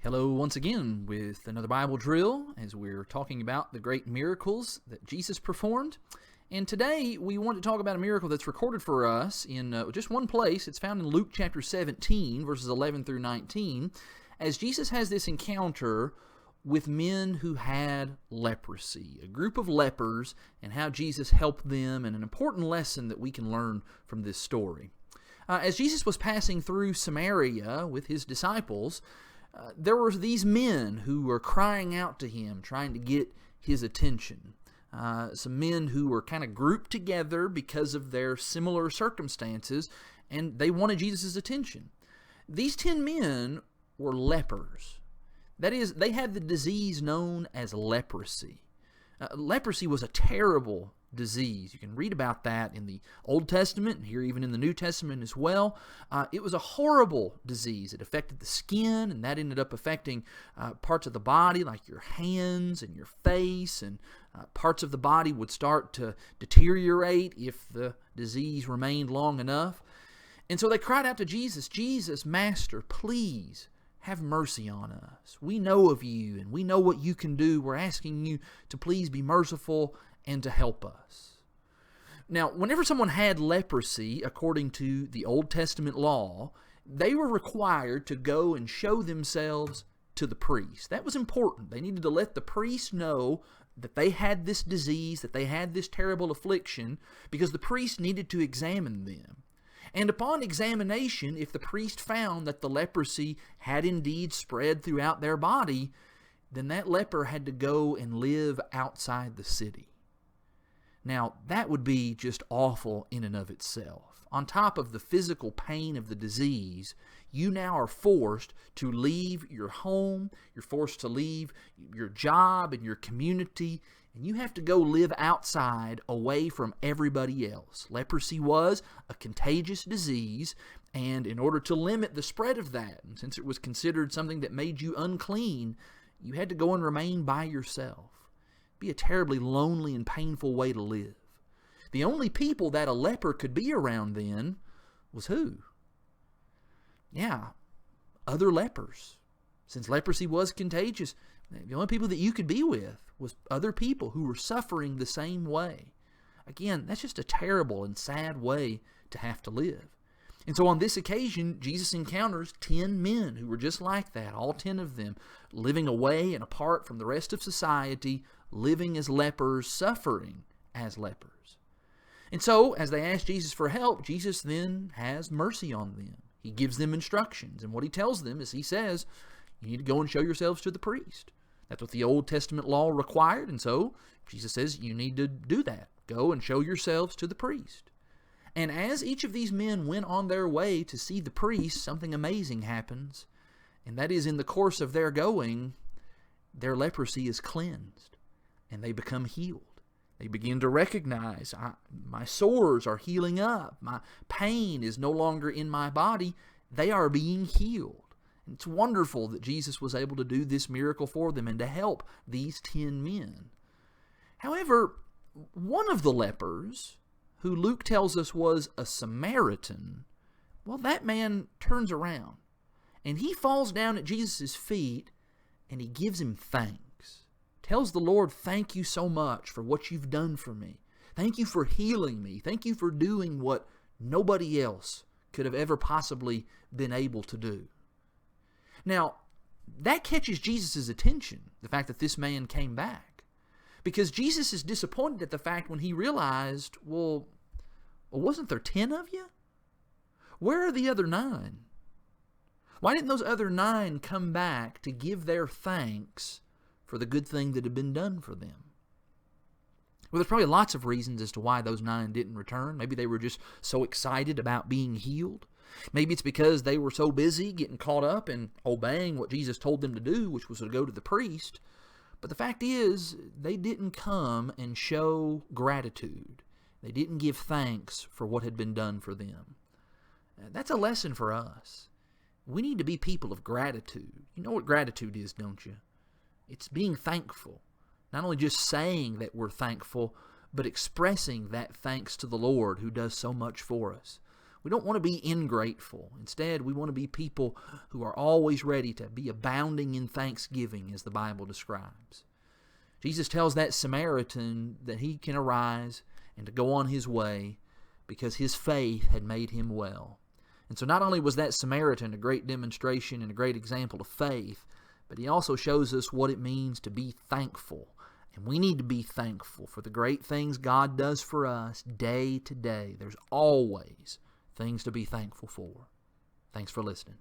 Hello once again with another Bible drill as we're talking about the great miracles that Jesus performed. And today we want to talk about a miracle that's recorded for us in just one place. It's found in Luke chapter 17, verses 11 through 19, as Jesus has this encounter with men who had leprosy, a group of lepers, and how Jesus helped them, and an important lesson that we can learn from this story. As Jesus was passing through Samaria with his disciples, there were these men who were crying out to him, trying to get his attention. Some men who were kind of grouped together because of their similar circumstances, and they wanted Jesus' attention. These 10 men were lepers. That is, they had the disease known as leprosy. Leprosy was a terrible disease. You can read about that in the Old Testament and here even in the New Testament as well. It was a horrible disease. It affected the skin, and that ended up affecting parts of the body like your hands and your face, and parts of the body would start to deteriorate if the disease remained long enough. And so they cried out to Jesus, "Jesus, Master, please have mercy on us. We know of you and we know what you can do. We're asking you to please be merciful and to help us." Now, whenever someone had leprosy, according to the Old Testament law, they were required to go and show themselves to the priest. That was important. They needed to let the priest know that they had this disease, that they had this terrible affliction, because the priest needed to examine them. And upon examination, if the priest found that the leprosy had indeed spread throughout their body, then that leper had to go and live outside the city. Now, that would be just awful in and of itself. On top of the physical pain of the disease, you now are forced to leave your home, you're forced to leave your job and your community, and you have to go live outside away from everybody else. Leprosy was a contagious disease, and in order to limit the spread of that, and since it was considered something that made you unclean, you had to go and remain by yourself. It'd be a terribly lonely and painful way to live. The only people that a leper could be around then was who? Yeah, other lepers. Since leprosy was contagious, the only people that you could be with was other people who were suffering the same way. Again, that's just a terrible and sad way to have to live. And so on this occasion, Jesus encounters 10 men who were just like that, all 10 of them, living away and apart from the rest of society, living as lepers, suffering as lepers. And so, as they ask Jesus for help, Jesus then has mercy on them. He gives them instructions, and what he tells them is he says, you need to go and show yourselves to the priest. That's what the Old Testament law required, and so Jesus says you need to do that. Go and show yourselves to the priest. And as each of these men went on their way to see the priest, something amazing happens, and that is in the course of their going, their leprosy is cleansed, and they become healed. They begin to recognize, my sores are healing up, my pain is no longer in my body, they are being healed. It's wonderful that Jesus was able to do this miracle for them and to help these 10 men. However, one of the lepers, who Luke tells us was a Samaritan, well, that man turns around and he falls down at Jesus' feet and he gives him thanks. Tells the Lord, thank you so much for what you've done for me. Thank you for healing me. Thank you for doing what nobody else could have ever possibly been able to do. Now, that catches Jesus' attention, the fact that this man came back. Because Jesus is disappointed at the fact when he realized, well, wasn't there 10 of you? Where are the other 9? Why didn't those other 9 come back to give their thanks for the good thing that had been done for them? Well, there's probably lots of reasons as to why those 9 didn't return. Maybe they were just so excited about being healed. Maybe it's because they were so busy getting caught up in obeying what Jesus told them to do, which was to go to the priest. But the fact is, they didn't come and show gratitude. They didn't give thanks for what had been done for them. That's a lesson for us. We need to be people of gratitude. You know what gratitude is, don't you? It's being thankful. Not only just saying that we're thankful, but expressing that thanks to the Lord who does so much for us. We don't want to be ingrateful. Instead, we want to be people who are always ready to be abounding in thanksgiving, as the Bible describes. Jesus tells that Samaritan that he can arise and to go on his way because his faith had made him well. And so not only was that Samaritan a great demonstration and a great example of faith, but he also shows us what it means to be thankful. And we need to be thankful for the great things God does for us day to day. There's always things to be thankful for. Thanks for listening.